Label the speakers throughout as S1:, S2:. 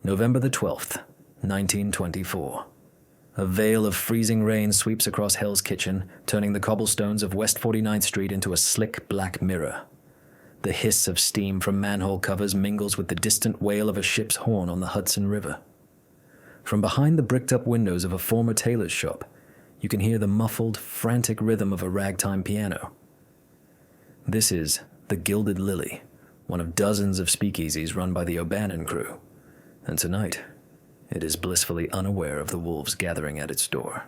S1: November the 12th, 1924. A veil of freezing rain sweeps across Hell's Kitchen, turning the cobblestones of West 49th Street into a slick black mirror. The hiss of steam from manhole covers mingles with the distant wail of a ship's horn on the Hudson River. From behind the bricked-up windows of a former tailor's shop, you can hear the muffled, frantic rhythm of a ragtime piano. This is the Gilded Lily, one of dozens of speakeasies run by the O'Bannon crew, and tonight it is blissfully unaware of the wolves gathering at its door.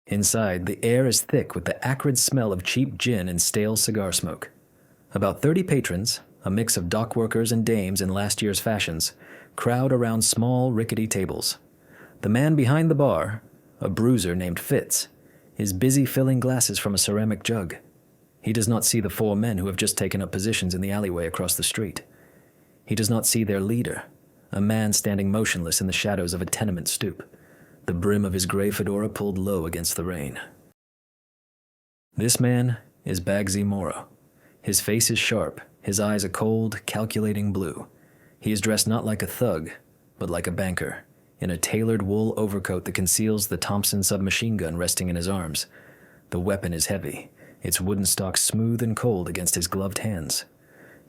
S1: Inside, the air is thick with the acrid smell of cheap gin and stale cigar smoke. About 30 patrons, a mix of dock workers and dames in last year's fashions, crowd around small, rickety tables. The man behind the bar, a bruiser named Fitz, is busy filling glasses from a ceramic jug. He does not see the four men who have just taken up positions in the alleyway across the street. He does not see their leader, a man standing motionless in the shadows of a tenement stoop, the brim of his gray fedora pulled low against the rain. This man is Bugsy Morrow. His face is sharp, his eyes a cold, calculating blue. He is dressed not like a thug, but like a banker, in a tailored wool overcoat that conceals the Thompson submachine gun resting in his arms. The weapon is heavy, its wooden stock smooth and cold against his gloved hands.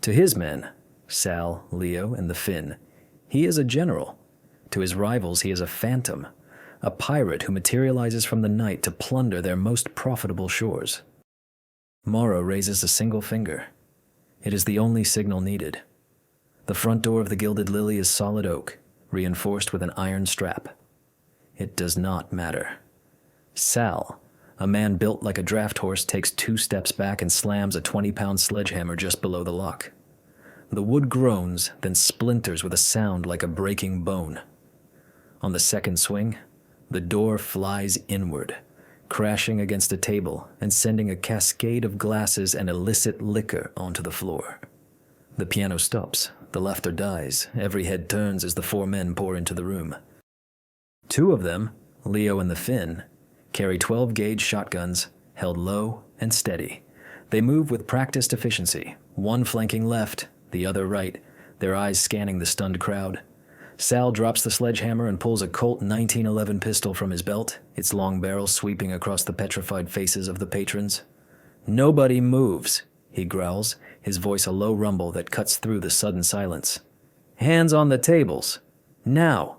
S1: To his men, Sal, Leo, and the Finn, he is a general. To his rivals, he is a phantom, a pirate who materializes from the night to plunder their most profitable shores. Morrow raises a single finger. It is the only signal needed. The front door of the Gilded Lily is solid oak, reinforced with an iron strap. It does not matter. Sal, a man built like a draft horse, takes 2 steps back and slams a 20-pound sledgehammer just below the lock. The wood groans, then splinters with a sound like a breaking bone. On the second swing, the door flies inward, crashing against a table and sending a cascade of glasses and illicit liquor onto the floor. The piano stops, the laughter dies, every head turns as the 4 men pour into the room. 2 of them, Leo and the Finn, carry 12-gauge shotguns, held low and steady. They move with practiced efficiency, one flanking left, the other right, their eyes scanning the stunned crowd. Sal drops the sledgehammer and pulls a Colt 1911 pistol from his belt, its long barrel sweeping across the petrified faces of the patrons. "Nobody moves," he growls, his voice a low rumble that cuts through the sudden silence. "Hands on the tables. Now."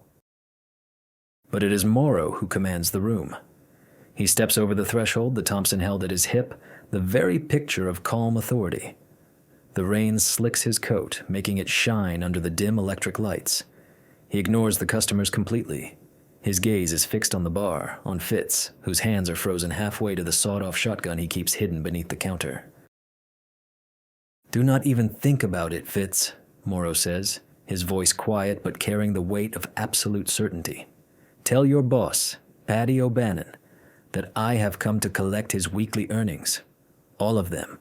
S1: But it is Morrow who commands the room. He steps over the threshold, the Thompson held at his hip, the very picture of calm authority. The rain slicks his coat, making it shine under the dim electric lights. He ignores the customers completely. His gaze is fixed on the bar, on Fitz, whose hands are frozen halfway to the sawed-off shotgun he keeps hidden beneath the counter. "Do not even think about it, Fitz," Morrow says, his voice quiet but carrying the weight of absolute certainty. "Tell your boss, Paddy O'Bannon, that I have come to collect his weekly earnings. All of them."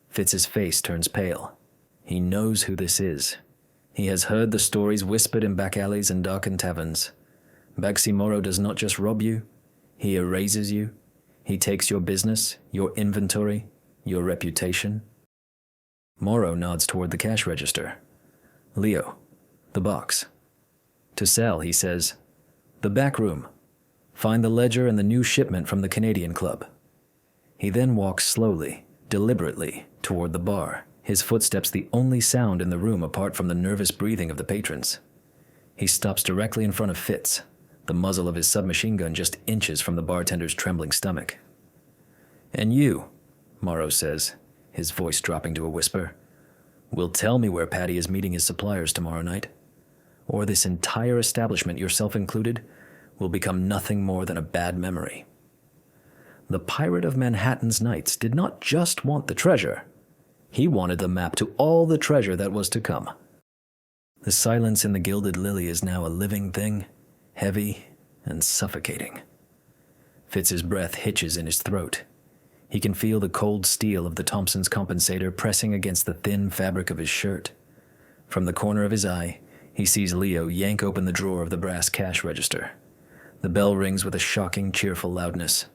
S1: Fitz's face turns pale. He knows who this is. He has heard the stories whispered in back alleys and darkened taverns. Bugsy Morrow does not just rob you, he erases you. He takes your business, your inventory, your reputation. Morrow nods toward the cash register. "Leo, the box." To Sal, he says, "The back room. Find the ledger and the new shipment from the Canadian Club." He then walks slowly, deliberately, toward the bar, his footsteps the only sound in the room apart from the nervous breathing of the patrons. He stops directly in front of Fitz, the muzzle of his submachine gun just inches from the bartender's trembling stomach. "And you," Morrow says, his voice dropping to a whisper, "will tell me where Paddy is meeting his suppliers tomorrow night, or this entire establishment, yourself included, will become nothing more than a bad memory." The pirate of Manhattan's Knights did not just want the treasure. He wanted the map to all the treasure that was to come. The silence in the Gilded Lily is now a living thing, heavy and suffocating. Fitz's breath hitches in his throat. He can feel the cold steel of the Thompson's compensator pressing against the thin fabric of his shirt. From the corner of his eye, he sees Leo yank open the drawer of the brass cash register. The bell rings with a shocking, cheerful loudness.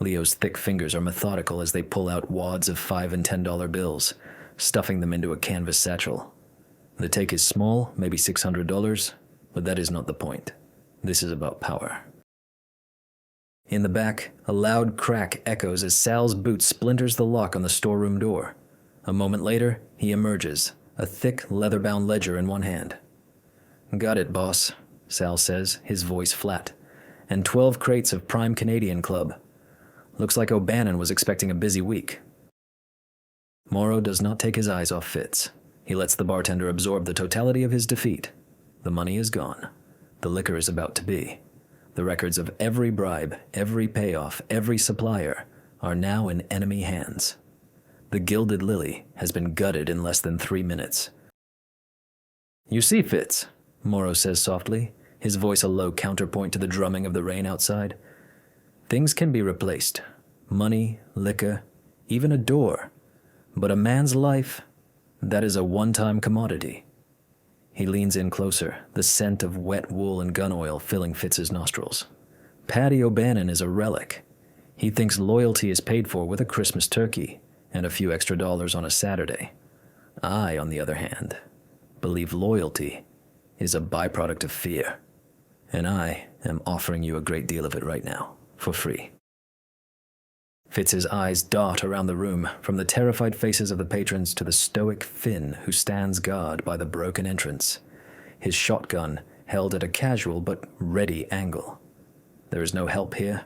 S1: Leo's thick fingers are methodical as they pull out wads of $5 and $10 bills, stuffing them into a canvas satchel. The take is small, maybe $600, But that is not the point. This is about power. In the back, a loud crack echoes as Sal's boot splinters the lock on the storeroom door. A moment later, he emerges, a thick, leather-bound ledger in one hand. "Got it, boss," Sal says, his voice flat. "And 12 crates of Prime Canadian Club. Looks like O'Bannon was expecting a busy week." Morrow does not take his eyes off Fitz. He lets the bartender absorb the totality of his defeat. The money is gone. The liquor is about to be. The records of every bribe, every payoff, every supplier are now in enemy hands. The Gilded Lily has been gutted in less than 3 minutes. "You see, Fitz," Morrow says softly, his voice a low counterpoint to the drumming of the rain outside. "Things can be replaced. Money, liquor, even a door. But a man's life, that is a one-time commodity." He leans in closer, the scent of wet wool and gun oil filling Fitz's nostrils. Paddy O'Bannon is a relic. He thinks loyalty is paid for with a Christmas turkey and a few extra dollars on a Saturday. I, on the other hand, believe loyalty is a byproduct of fear. And I am offering you a great deal of it right now, for free. Fitz's eyes dart around the room, from the terrified faces of the patrons to the stoic Finn who stands guard by the broken entrance, his shotgun held at a casual but ready angle. There is no help here.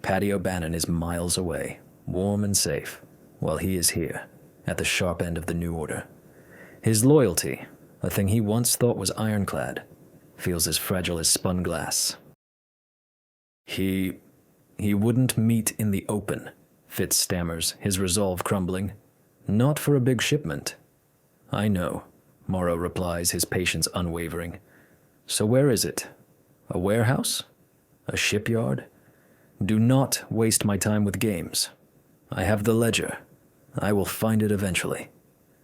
S1: Paddy O'Bannon is miles away, warm and safe, while he is here, at the sharp end of the new order. His loyalty, a thing he once thought was ironclad, feels as fragile as spun glass. He wouldn't meet in the open, Fitz stammers, his resolve crumbling. "Not for a big shipment." "I know," Morrow replies, his patience unwavering. "So where is it? A warehouse? A shipyard? Do not waste my time with games. I have the ledger. I will find it eventually.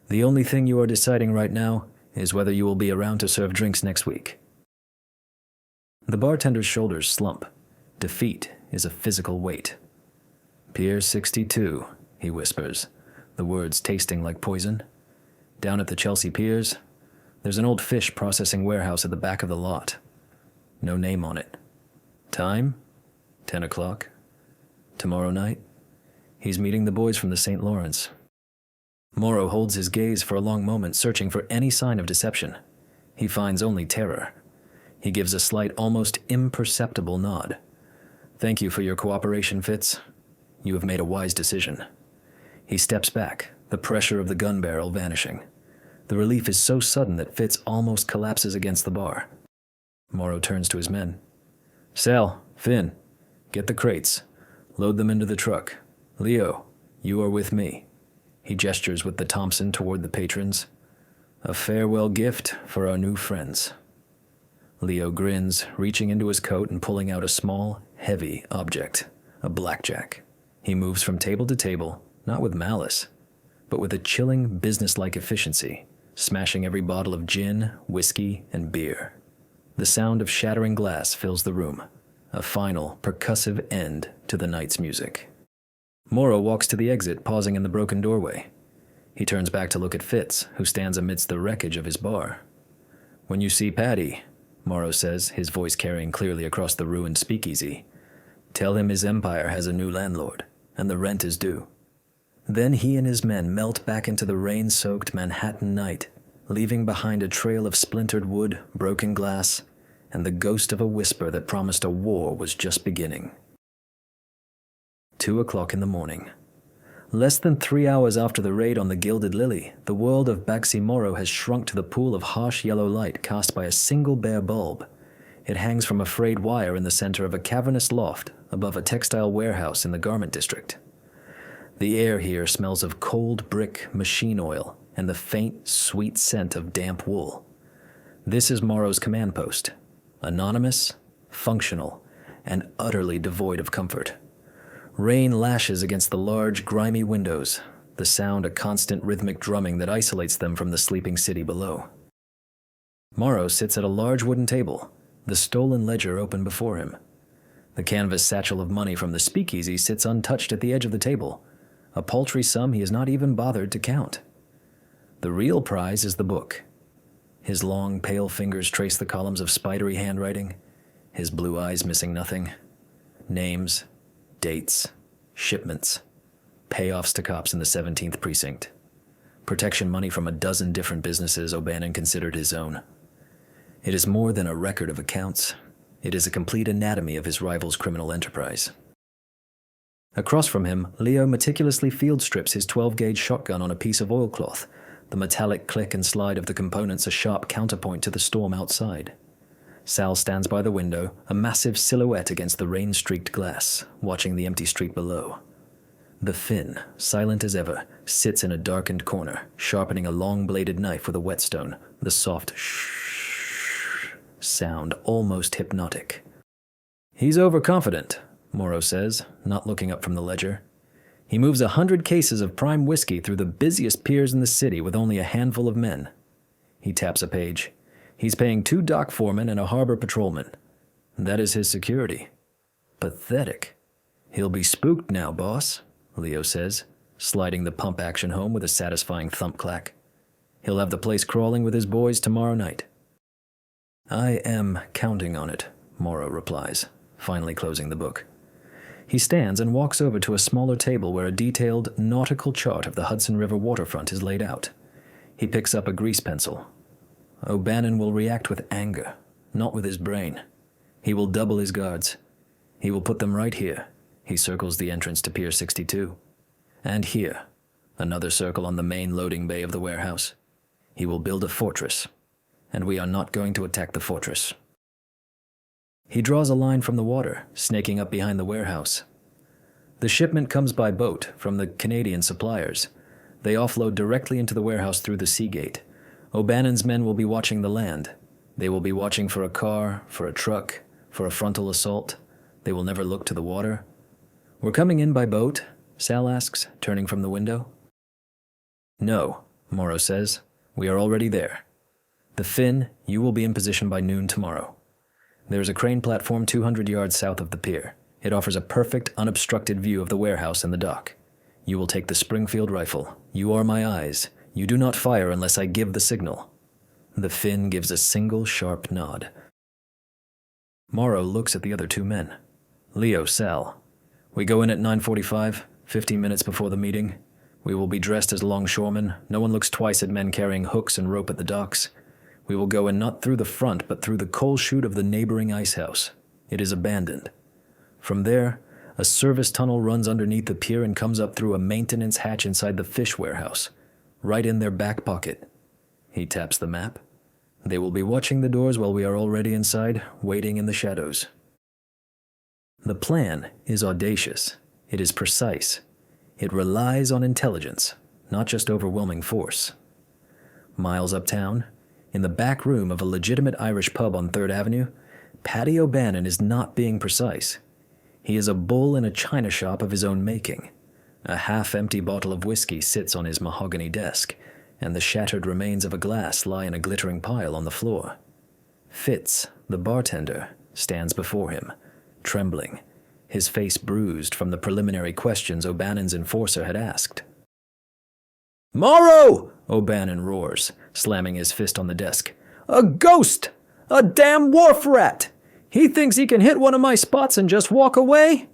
S1: The only thing you are deciding right now is whether you will be around to serve drinks next week." The bartender's shoulders slump. Defeat is a physical weight. "Pier 62, he whispers, the words tasting like poison. "Down at the Chelsea Piers, there's an old fish processing warehouse at the back of the lot. No name on it. Time? 10 o'clock. Tomorrow night. He's meeting the boys from the St. Lawrence." Morrow holds his gaze for a long moment, searching for any sign of deception. He finds only terror. He gives a slight, almost imperceptible nod. "Thank you for your cooperation, Fitz. You have made a wise decision." He steps back, the pressure of the gun barrel vanishing. The relief is so sudden that Fitz almost collapses against the bar. Morrow turns to his men. "Sal, Finn, get the crates. Load them into the truck. Leo, you are with me." He gestures with the Thompson toward the patrons. "A farewell gift for our new friends." Leo grins, reaching into his coat and pulling out a small, heavy object, a blackjack. He moves from table to table, not with malice, but with a chilling, businesslike efficiency, smashing every bottle of gin, whiskey, and beer. The sound of shattering glass fills the room, a final, percussive end to the night's music. Morrow walks to the exit, pausing in the broken doorway. He turns back to look at Fitz, who stands amidst the wreckage of his bar. "When you see Paddy," Morrow says, his voice carrying clearly across the ruined speakeasy, "tell him his empire has a new landlord, and the rent is due." Then he and his men melt back into the rain-soaked Manhattan night, leaving behind a trail of splintered wood, broken glass, and the ghost of a whisper that promised a war was just beginning. 2 o'clock in the morning. Less than 3 hours after the raid on the Gilded Lily, the world of Bugsy Morrow has shrunk to the pool of harsh yellow light cast by a single bare bulb. It hangs from a frayed wire in the center of a cavernous loft above a textile warehouse in the garment district. The air here smells of cold brick machine oil and the faint, sweet scent of damp wool. This is Morrow's command post, anonymous, functional, and utterly devoid of comfort. Rain lashes against the large, grimy windows, the sound a constant rhythmic drumming that isolates them from the sleeping city below. Morrow sits at a large wooden table, the stolen ledger open before him. The canvas satchel of money from the speakeasy sits untouched at the edge of the table, a paltry sum he has not even bothered to count. The real prize is the book. His long, pale fingers trace the columns of spidery handwriting, his blue eyes missing nothing. Names, dates, shipments, payoffs to cops in the 17th precinct. Protection money from a dozen different businesses O'Bannon considered his own. It is more than a record of accounts. It is a complete anatomy of his rival's criminal enterprise. Across from him, Leo meticulously field strips his 12-gauge shotgun on a piece of oilcloth, the metallic click and slide of the components a sharp counterpoint to the storm outside. Sal stands by the window, a massive silhouette against the rain-streaked glass, watching the empty street below. The Finn, silent as ever, sits in a darkened corner, sharpening a long-bladed knife with a whetstone, the soft shh sound almost hypnotic. "He's overconfident," Morrow says, not looking up from the ledger. "He moves 100 cases of prime whiskey through the busiest piers in the city with only a handful of men." He taps a page. "He's paying 2 dock foremen and a harbor patrolman. That is his security. Pathetic. He'll be spooked now, boss," Leo says, sliding the pump action home with a satisfying thump clack. "He'll have the place crawling with his boys tomorrow night." "I am counting on it," Morrow replies, finally closing the book. He stands and walks over to a smaller table where a detailed nautical chart of the Hudson River waterfront is laid out. He picks up a grease pencil. O'Bannon will react with anger, not with his brain. He will double his guards. He will put them right here. He circles the entrance to Pier 62. And here, another circle on the main loading bay of the warehouse. He will build a fortress, and we are not going to attack the fortress. He draws a line from the water, snaking up behind the warehouse. The shipment comes by boat from the Canadian suppliers. They offload directly into the warehouse through the sea gate. O'Bannon's men will be watching the land. They will be watching for a car, for a truck, for a frontal assault. They will never look to the water. "We're coming in by boat?" Sal asks, turning from the window. "No," Morrow says. "We are already there. The Finn, you will be in position by noon tomorrow. There is a crane platform 200 yards south of the pier. It offers a perfect, unobstructed view of the warehouse and the dock. You will take the Springfield rifle. You are my eyes. You do not fire unless I give the signal." The Finn gives a single sharp nod. Morrow looks at the other 2 men. "Leo, Sal. We go in at 9:45, 15 minutes before the meeting. We will be dressed as longshoremen. No one looks twice at men carrying hooks and rope at the docks. We will go in not through the front, but through the coal chute of the neighboring ice house. It is abandoned. From there, a service tunnel runs underneath the pier and comes up through a maintenance hatch inside the fish warehouse, right in their back pocket." He taps the map. "They will be watching the doors while we are already inside, waiting in the shadows." The plan is audacious. It is precise. It relies on intelligence, not just overwhelming force. Miles uptown, in the back room of a legitimate Irish pub on 3rd Avenue, Paddy O'Bannon is not being precise. He is a bull in a china shop of his own making. A half-empty bottle of whiskey sits on his mahogany desk, and the shattered remains of a glass lie in a glittering pile on the floor. Fitz, the bartender, stands before him, trembling, his face bruised from the preliminary questions O'Bannon's enforcer had asked. "Morrow!" O'Bannon roars, slamming his fist on the desk. "A ghost! A damn wharf rat! He thinks he can hit one of my spots and just walk away?"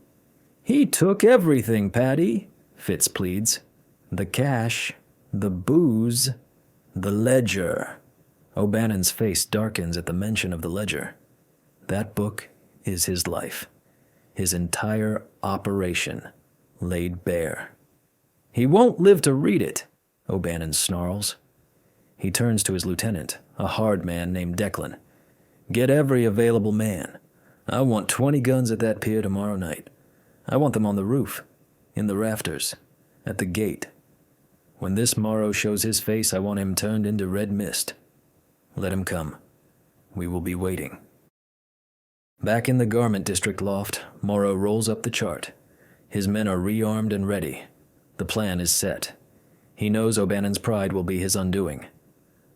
S1: "He took everything, Paddy," Fitz pleads. "The cash, the booze, the ledger." O'Bannon's face darkens at the mention of the ledger. That book is his life, his entire operation laid bare. "He won't live to read it," O'Bannon snarls. He turns to his lieutenant, a hard man named Declan. "Get every available man. I want 20 guns at that pier tomorrow night. I want them on the roof, in the rafters, at the gate. When this Morrow shows his face, I want him turned into red mist. Let him come. We will be waiting." Back in the garment district loft, Morrow rolls up the chart. His men are rearmed and ready. The plan is set. He knows O'Bannon's pride will be his undoing.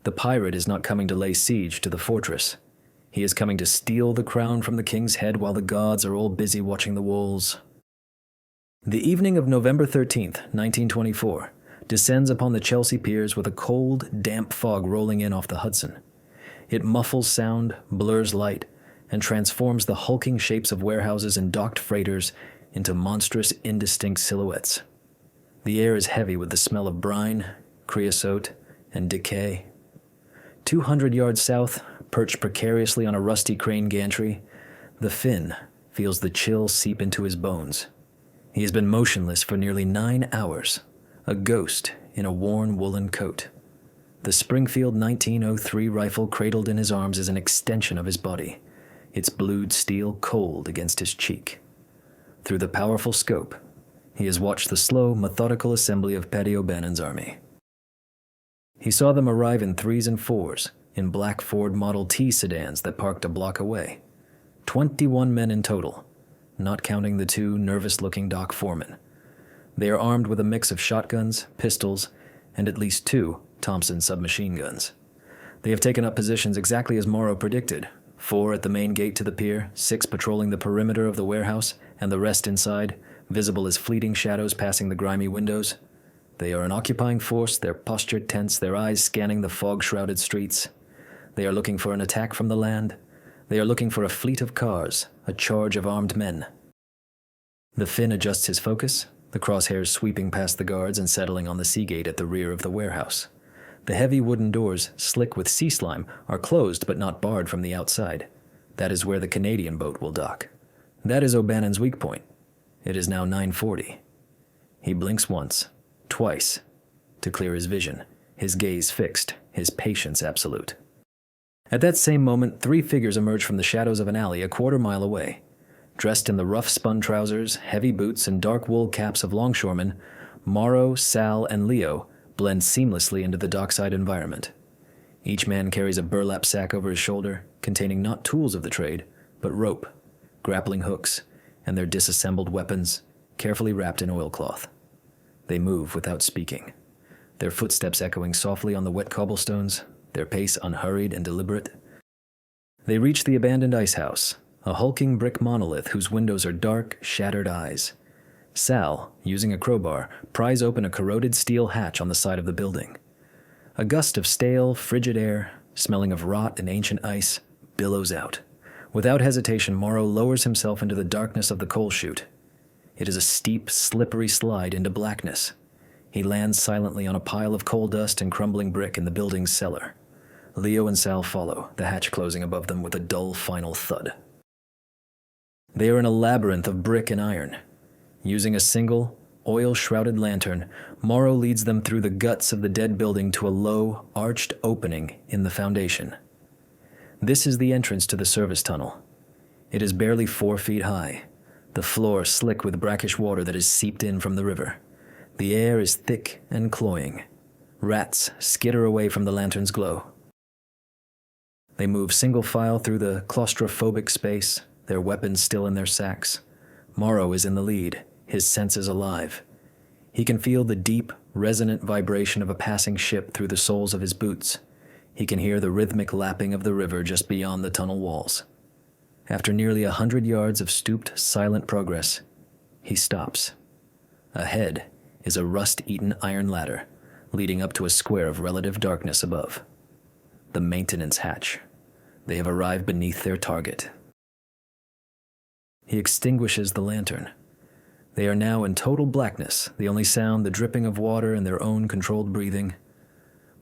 S1: The pirate is not coming to lay siege to the fortress. He is coming to steal the crown from the king's head while the gods are all busy watching the walls. The evening of November 13th, 1924, descends upon the Chelsea piers with a cold, damp fog rolling in off the Hudson. It muffles sound, blurs light, and transforms the hulking shapes of warehouses and docked freighters into monstrous, indistinct silhouettes. The air is heavy with the smell of brine, creosote, and decay. 200 yards south, perched precariously on a rusty crane gantry, the Finn feels the chill seep into his bones. He has been motionless for nearly 9 hours, a ghost in a worn woolen coat. The Springfield 1903 rifle cradled in his arms is an extension of his body, its blued steel cold against his cheek. Through the powerful scope, he has watched the slow, methodical assembly of Paddy O'Bannon's army. He saw them arrive in 3s and 4s, in black Ford Model T sedans that parked a block away. 21 men in total, not counting the 2 nervous-looking dock foremen. They are armed with a mix of shotguns, pistols, and at least 2 Thompson submachine guns. They have taken up positions exactly as Morrow predicted, 4 at the main gate to the pier, 6 patrolling the perimeter of the warehouse, and the rest inside, visible as fleeting shadows passing the grimy windows. They are an occupying force, their posture tense, their eyes scanning the fog-shrouded streets. They are looking for an attack from the land. They are looking for a fleet of cars, a charge of armed men. The Finn adjusts his focus, the crosshairs sweeping past the guards and settling on the sea gate at the rear of the warehouse. The heavy wooden doors, slick with sea slime, are closed but not barred from the outside. That is where the Canadian boat will dock. That is O'Bannon's weak point. It is now 9:40. He blinks once, twice, to clear his vision, his gaze fixed, his patience absolute. At that same moment, 3 figures emerge from the shadows of an alley a quarter-mile away. Dressed in the rough spun trousers, heavy boots, and dark wool caps of longshoremen, Morrow, Sal, and Leo blend seamlessly into the dockside environment. Each man carries a burlap sack over his shoulder, containing not tools of the trade, but rope, grappling hooks, and their disassembled weapons, carefully wrapped in oilcloth. They move without speaking, their footsteps echoing softly on the wet cobblestones, their pace unhurried and deliberate. They reach the abandoned ice house, a hulking brick monolith whose windows are dark, shattered eyes. Sal, using a crowbar, pries open a corroded steel hatch on the side of the building. A gust of stale, frigid air, smelling of rot and ancient ice, billows out. Without hesitation, Morrow lowers himself into the darkness of the coal chute. It is a steep, slippery slide into blackness. He lands silently on a pile of coal dust and crumbling brick in the building's cellar. Leo and Sal follow, the hatch closing above them with a dull final thud. They are in a labyrinth of brick and iron. Using a single, oil-shrouded lantern, Morrow leads them through the guts of the dead building to a low, arched opening in the foundation. This is the entrance to the service tunnel. It is barely 4 feet high, the floor slick with brackish water that has seeped in from the river. The air is thick and cloying. Rats skitter away from the lantern's glow. They move single file through the claustrophobic space, their weapons still in their sacks. Morrow is in the lead, his senses alive. He can feel the deep, resonant vibration of a passing ship through the soles of his boots. He can hear the rhythmic lapping of the river just beyond the tunnel walls. After nearly 100 yards of stooped, silent progress, he stops. Ahead is a rust-eaten iron ladder, leading up to a square of relative darkness above. The maintenance hatch. They have arrived beneath their target. He extinguishes the lantern. They are now in total blackness, the only sound the dripping of water and their own controlled breathing.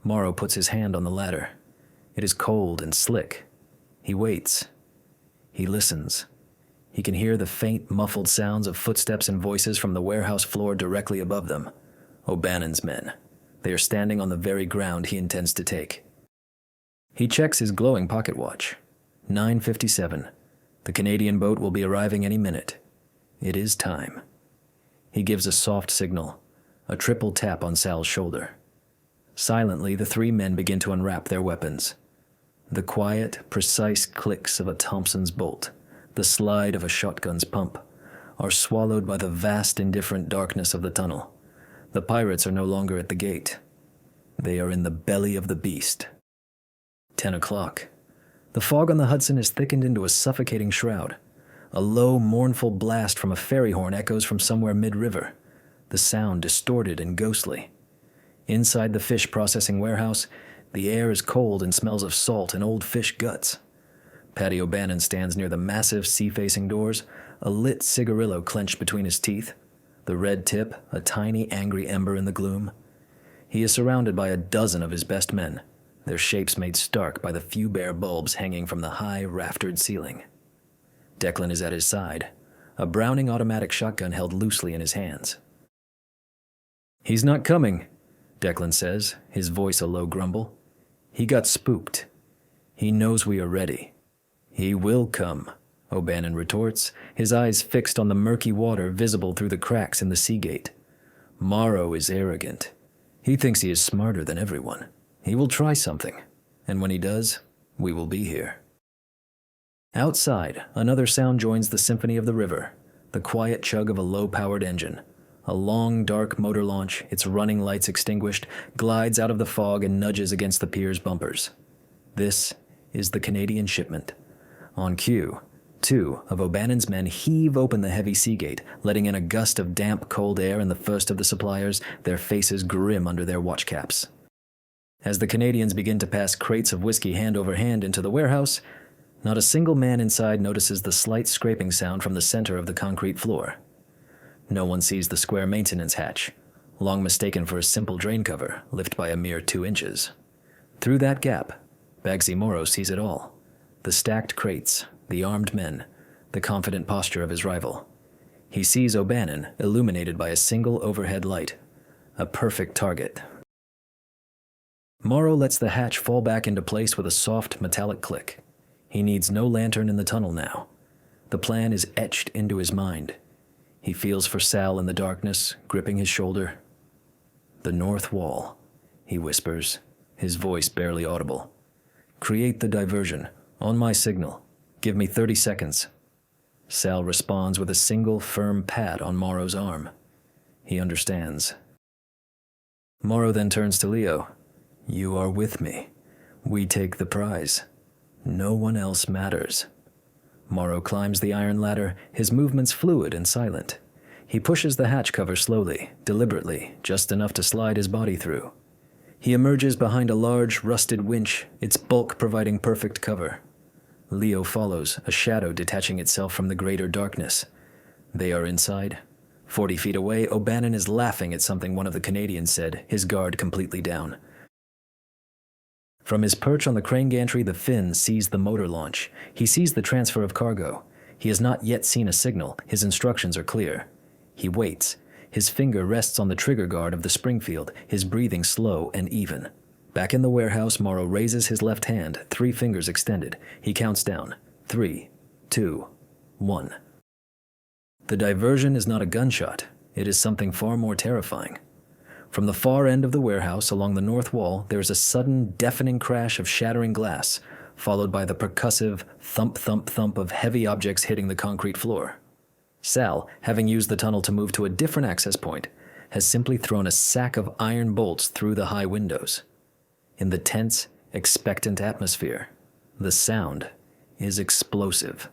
S1: Morrow puts his hand on the ladder. It is cold and slick. He waits. He listens. He can hear the faint, muffled sounds of footsteps and voices from the warehouse floor directly above them. O'Bannon's men. They are standing on the very ground he intends to take. He checks his glowing pocket watch. 9:57. The Canadian boat will be arriving any minute. It is time. He gives a soft signal, a triple tap on Sal's shoulder. Silently, the 3 men begin to unwrap their weapons. The quiet, precise clicks of a Thompson's bolt, the slide of a shotgun's pump, are swallowed by the vast, indifferent darkness of the tunnel. The pirates are no longer at the gate. They are in the belly of the beast. 10 o'clock. The fog on the Hudson is thickened into a suffocating shroud. A low, mournful blast from a ferry horn echoes from somewhere mid-river, the sound distorted and ghostly. Inside the fish processing warehouse, The air is cold and smells of salt and old fish guts. Paddy O'Bannon stands near the massive sea-facing doors, a lit cigarillo clenched between his teeth, the red tip a tiny, angry ember in the gloom. He is surrounded by a dozen of his best men, their shapes made stark by the few bare bulbs hanging from the high, raftered ceiling. Declan is at his side, a Browning automatic shotgun held loosely in his hands. "He's not coming," Declan says, his voice a low grumble. "He got spooked. He knows we are ready." "He will come," O'Bannon retorts, his eyes fixed on the murky water visible through the cracks in the sea gate. "Morrow is arrogant. He thinks he is smarter than everyone. He will try something, and when he does, we will be here." Outside, another sound joins the symphony of the river, the quiet chug of a low-powered engine. A long, dark motor launch, its running lights extinguished, glides out of the fog and nudges against the pier's bumpers. This is the Canadian shipment. On cue, 2 of O'Bannon's men heave open the heavy sea gate, letting in a gust of damp, cold air and the first of the suppliers, their faces grim under their watch caps. As the Canadians begin to pass crates of whiskey hand over hand into the warehouse, not a single man inside notices the slight scraping sound from the center of the concrete floor. No one sees the square maintenance hatch, long mistaken for a simple drain cover, lift by a mere 2 inches. Through that gap, Bugsy Morrow sees it all. The stacked crates, the armed men, the confident posture of his rival. He sees O'Bannon illuminated by a single overhead light, a perfect target. Morrow lets the hatch fall back into place with a soft metallic click. He needs no lantern in the tunnel now. The plan is etched into his mind. He feels for Sal in the darkness, gripping his shoulder. "The north wall," he whispers, his voice barely audible. "Create the diversion, on my signal. Give me 30 seconds. Sal responds with a single, firm pat on Morrow's arm. He understands. Morrow then turns to Leo. "You are with me. We take the prize. No one else matters." Morrow climbs the iron ladder, his movements fluid and silent. He pushes the hatch cover slowly, deliberately, just enough to slide his body through. He emerges behind a large, rusted winch, its bulk providing perfect cover. Leo follows, a shadow detaching itself from the greater darkness. They are inside. 40 feet away, O'Bannon is laughing at something one of the Canadians said, his guard completely down. From his perch on the crane gantry, the Finn sees the motor launch. He sees the transfer of cargo. He has not yet seen a signal. His instructions are clear. He waits. His finger rests on the trigger guard of the Springfield, his breathing slow and even. Back in the warehouse, Morrow raises his left hand, 3 fingers extended. He counts down. 3, 2, 1. The diversion is not a gunshot. It is something far more terrifying. From the far end of the warehouse along the north wall, there is a sudden, deafening crash of shattering glass, followed by the percussive thump-thump-thump of heavy objects hitting the concrete floor. Sal, having used the tunnel to move to a different access point, has simply thrown a sack of iron bolts through the high windows. In the tense, expectant atmosphere, the sound is explosive.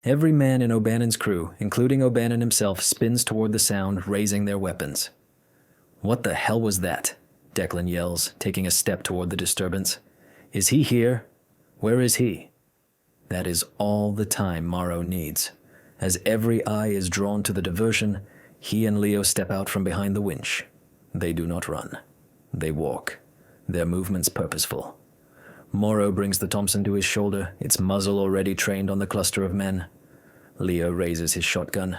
S1: Every man in O'Bannon's crew, including O'Bannon himself, spins toward the sound, raising their weapons. "What the hell was that?" Declan yells, taking a step toward the disturbance. "Is he here? Where is he?" That is all the time Morrow needs. As every eye is drawn to the diversion, he and Leo step out from behind the winch. They do not run. They walk, their movements purposeful. Morrow brings the Thompson to his shoulder, its muzzle already trained on the cluster of men. Leo raises his shotgun.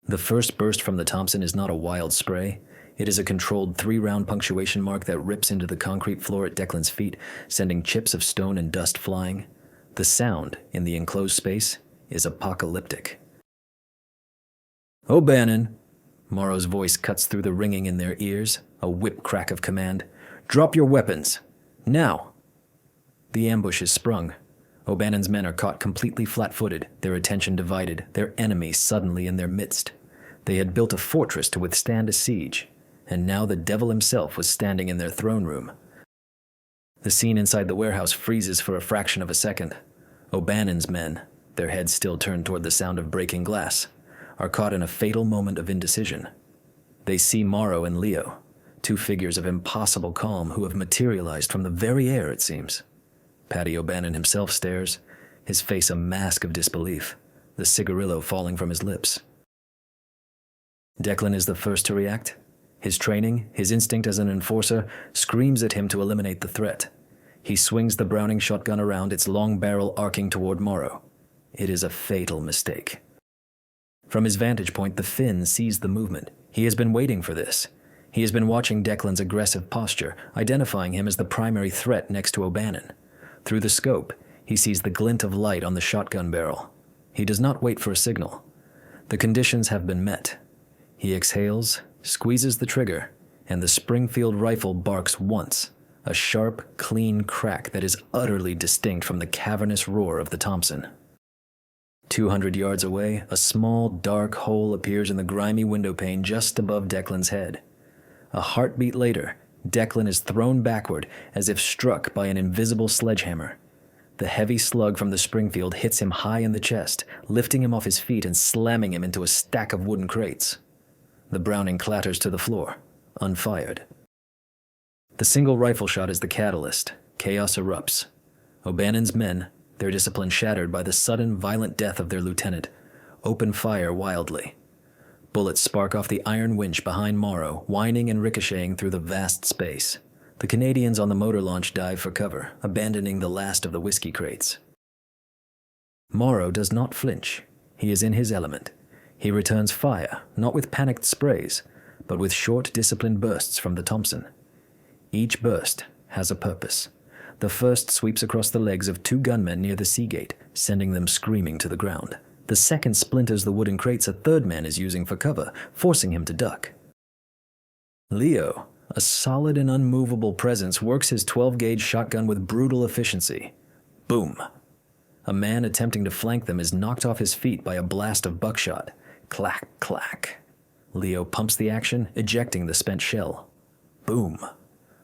S1: The first burst from the Thompson is not a wild spray. It is a controlled 3-round punctuation mark that rips into the concrete floor at Declan's feet, sending chips of stone and dust flying. The sound, in the enclosed space, is apocalyptic. "O'Bannon!" Morrow's voice cuts through the ringing in their ears, a whip crack of command. "Drop your weapons! Now!" The ambush is sprung. O'Bannon's men are caught completely flat-footed, their attention divided, their enemy suddenly in their midst. They had built a fortress to withstand a siege, and now the devil himself was standing in their throne room. The scene inside the warehouse freezes for a fraction of a second. O'Bannon's men, their heads still turned toward the sound of breaking glass, are caught in a fatal moment of indecision. They see Morrow and Leo, two figures of impossible calm who have materialized from the very air, it seems. Paddy O'Bannon himself stares, his face a mask of disbelief, the cigarillo falling from his lips. Declan is the first to react. His training, his instinct as an enforcer, screams at him to eliminate the threat. He swings the Browning shotgun around, its long barrel arcing toward Morrow. It is a fatal mistake. From his vantage point, the Finn sees the movement. He has been waiting for this. He has been watching Declan's aggressive posture, identifying him as the primary threat next to O'Bannon. Through the scope, he sees the glint of light on the shotgun barrel. He does not wait for a signal. The conditions have been met. He exhales, squeezes the trigger, and the Springfield rifle barks once, a sharp, clean crack that is utterly distinct from the cavernous roar of the Thompson. 200 yards away, a small, dark hole appears in the grimy windowpane just above Declan's head. A heartbeat later, Declan is thrown backward as if struck by an invisible sledgehammer. The heavy slug from the Springfield hits him high in the chest, lifting him off his feet and slamming him into a stack of wooden crates. The Browning clatters to the floor, unfired. The single rifle shot is the catalyst. Chaos erupts. O'Bannon's men, their discipline shattered by the sudden, violent death of their lieutenant, open fire wildly. Bullets spark off the iron winch behind Morrow, whining and ricocheting through the vast space. The Canadians on the motor launch dive for cover, abandoning the last of the whiskey crates. Morrow does not flinch. He is in his element. He returns fire, not with panicked sprays, but with short, disciplined bursts from the Thompson. Each burst has a purpose. The first sweeps across the legs of two gunmen near the Seagate, sending them screaming to the ground. The second splinters the wooden crates a third man is using for cover, forcing him to duck. Leo, a solid and unmovable presence, works his 12-gauge shotgun with brutal efficiency. Boom. A man attempting to flank them is knocked off his feet by a blast of buckshot. Clack, clack. Leo pumps the action, ejecting the spent shell. Boom.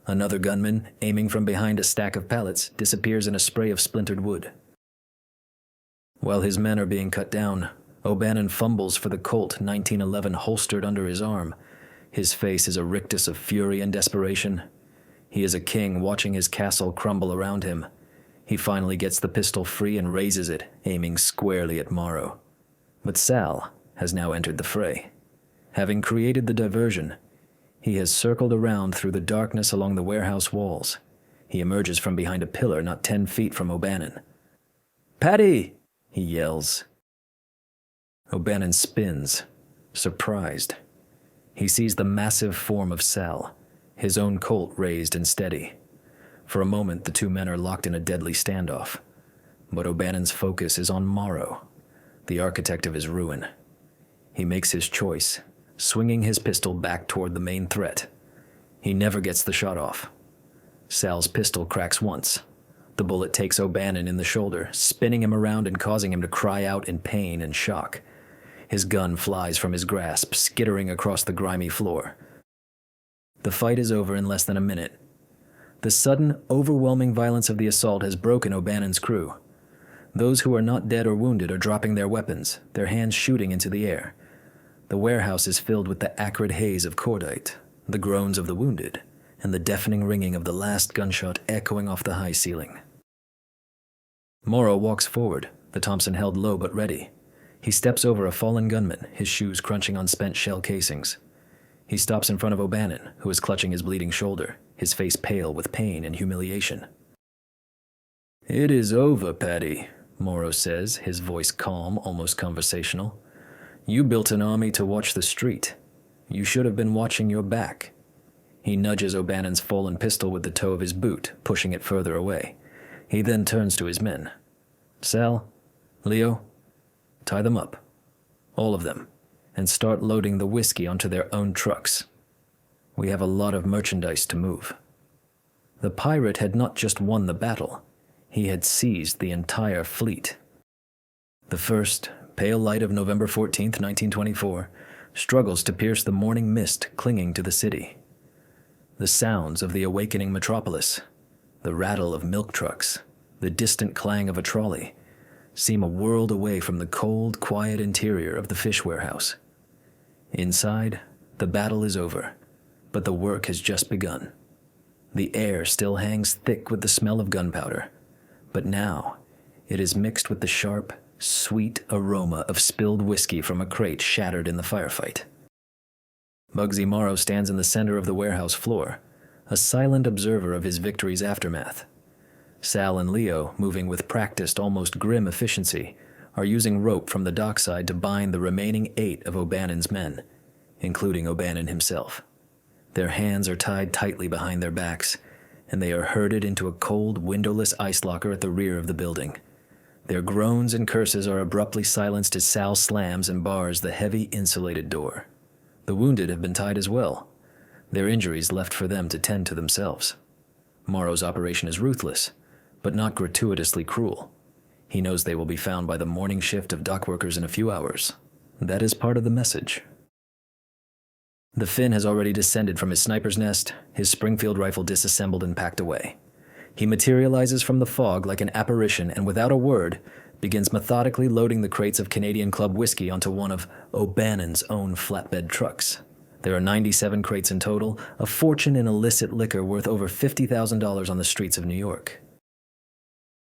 S1: Another gunman, aiming from behind a stack of pallets, disappears in a spray of splintered wood. While his men are being cut down, O'Bannon fumbles for the Colt 1911 holstered under his arm. His face is a rictus of fury and desperation. He is a king watching his castle crumble around him. He finally gets the pistol free and raises it, aiming squarely at Morrow. But Sal has now entered the fray. Having created the diversion, he has circled around through the darkness along the warehouse walls. He emerges from behind a pillar not 10 feet from O'Bannon. "Paddy!" he yells. O'Bannon spins, surprised. He sees the massive form of Sal, his own Colt raised and steady. For a moment, the two men are locked in a deadly standoff. But O'Bannon's focus is on Morrow, the architect of his ruin. He makes his choice, swinging his pistol back toward the main threat. He never gets the shot off. Sal's pistol cracks once. The bullet takes O'Bannon in the shoulder, spinning him around and causing him to cry out in pain and shock. His gun flies from his grasp, skittering across the grimy floor. The fight is over in less than a minute. The sudden, overwhelming violence of the assault has broken O'Bannon's crew. Those who are not dead or wounded are dropping their weapons, their hands shooting into the air. The warehouse is filled with the acrid haze of cordite, the groans of the wounded, and the deafening ringing of the last gunshot echoing off the high ceiling. Morrow walks forward, the Thompson held low but ready. He steps over a fallen gunman, his shoes crunching on spent shell casings. He stops in front of O'Bannon, who is clutching his bleeding shoulder, his face pale with pain and humiliation. "It is over, Paddy," Morrow says, his voice calm, almost conversational. "You built an army to watch the street. You should have been watching your back." He nudges O'Bannon's fallen pistol with the toe of his boot, pushing it further away. He then turns to his men. "Sal, Leo, tie them up, all of them, and start loading the whiskey onto their own trucks. We have a lot of merchandise to move." The pirate had not just won the battle, he had seized the entire fleet. The first, pale light of November 14th, 1924, struggles to pierce the morning mist clinging to the city. The sounds of the awakening metropolis, the rattle of milk trucks, the distant clang of a trolley, seem a world away from the cold, quiet interior of the fish warehouse. Inside, the battle is over. But the work has just begun. The air still hangs thick with the smell of gunpowder, but now it is mixed with the sharp, sweet aroma of spilled whiskey from a crate shattered in the firefight. Bugsy Morrow stands in the center of the warehouse floor, a silent observer of his victory's aftermath. Sal and Leo, moving with practiced, almost grim efficiency, are using rope from the dockside to bind the remaining 8 of O'Bannon's men, including O'Bannon himself. Their hands are tied tightly behind their backs, and they are herded into a cold, windowless ice locker at the rear of the building. Their groans and curses are abruptly silenced as Sal slams and bars the heavy, insulated door. The wounded have been tied as well, their injuries left for them to tend to themselves. Morrow's operation is ruthless, but not gratuitously cruel. He knows they will be found by the morning shift of dock workers in a few hours. That is part of the message. The Finn has already descended from his sniper's nest, his Springfield rifle disassembled and packed away. He materializes from the fog like an apparition and without a word, begins methodically loading the crates of Canadian Club whiskey onto one of O'Bannon's own flatbed trucks. There are 97 crates in total, a fortune in illicit liquor worth over $50,000 on the streets of New York.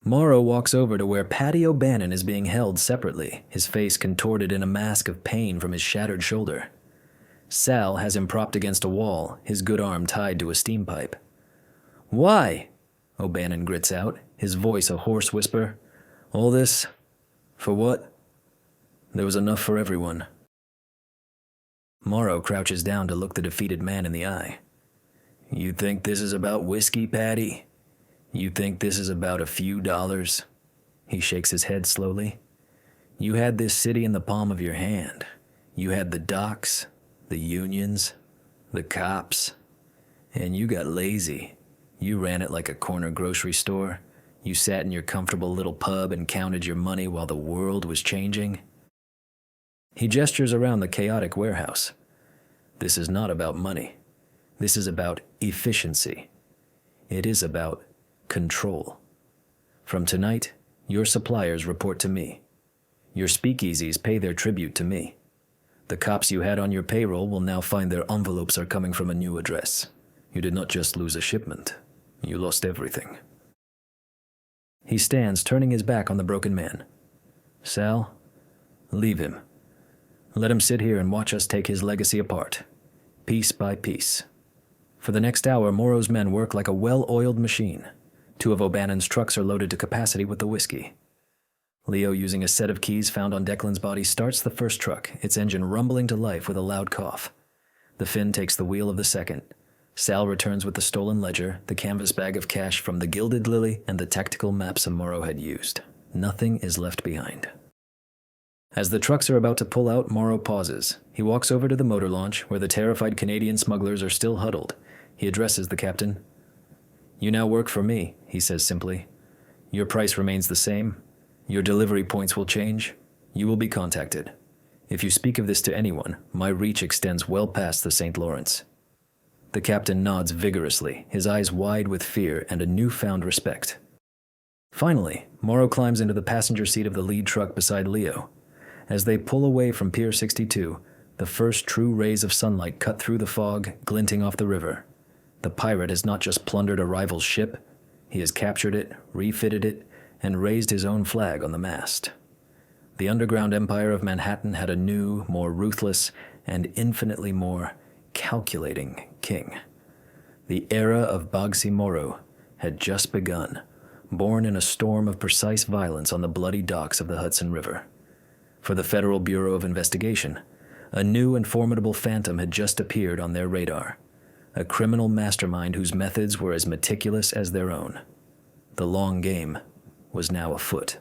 S1: Morrow walks over to where Paddy O'Bannon is being held separately, his face contorted in a mask of pain from his shattered shoulder. Sal has him propped against a wall, his good arm tied to a steam pipe. "Why?" O'Bannon grits out, his voice a hoarse whisper. "All this? For what?" "There was enough for everyone." Morrow crouches down to look the defeated man in the eye. "You think this is about whiskey, Paddy? You think this is about a few dollars?" He shakes his head slowly. "You had this city in the palm of your hand. You had the docks, the unions, the cops, and you got lazy. You ran it like a corner grocery store. You sat in your comfortable little pub and counted your money while the world was changing." He gestures around the chaotic warehouse. "This is not about money. This is about efficiency. It is about control. From tonight, your suppliers report to me. Your speakeasies pay their tribute to me. The cops you had on your payroll will now find their envelopes are coming from a new address. You did not just lose a shipment. You lost everything." He stands, turning his back on the broken man. "Sal, leave him. Let him sit here and watch us take his legacy apart, piece by piece." For the next hour, Morrow's men work like a well-oiled machine. 2 of O'Bannon's trucks are loaded to capacity with the whiskey. Leo, using a set of keys found on Declan's body, starts the first truck, its engine rumbling to life with a loud cough. The Finn takes the wheel of the second. Sal returns with the stolen ledger, the canvas bag of cash from the Gilded Lily, and the tactical maps Morrow had used. Nothing is left behind. As the trucks are about to pull out, Morrow pauses. He walks over to the motor launch, where the terrified Canadian smugglers are still huddled. He addresses the captain. "You now work for me," he says simply. "Your price remains the same. Your delivery points will change. You will be contacted. If you speak of this to anyone, my reach extends well past the St. Lawrence." The captain nods vigorously, his eyes wide with fear and a newfound respect. Finally, Morrow climbs into the passenger seat of the lead truck beside Leo. As they pull away from Pier 62, the first true rays of sunlight cut through the fog, glinting off the river. The pirate has not just plundered a rival's ship, he has captured it, refitted it, and raised his own flag on the mast. The underground empire of Manhattan had a new, more ruthless, and infinitely more calculating king. The era of Bugsy Morrow had just begun, born in a storm of precise violence on the bloody docks of the Hudson River. For the Federal Bureau of Investigation, a new and formidable phantom had just appeared on their radar, a criminal mastermind whose methods were as meticulous as their own. The long game was now afoot.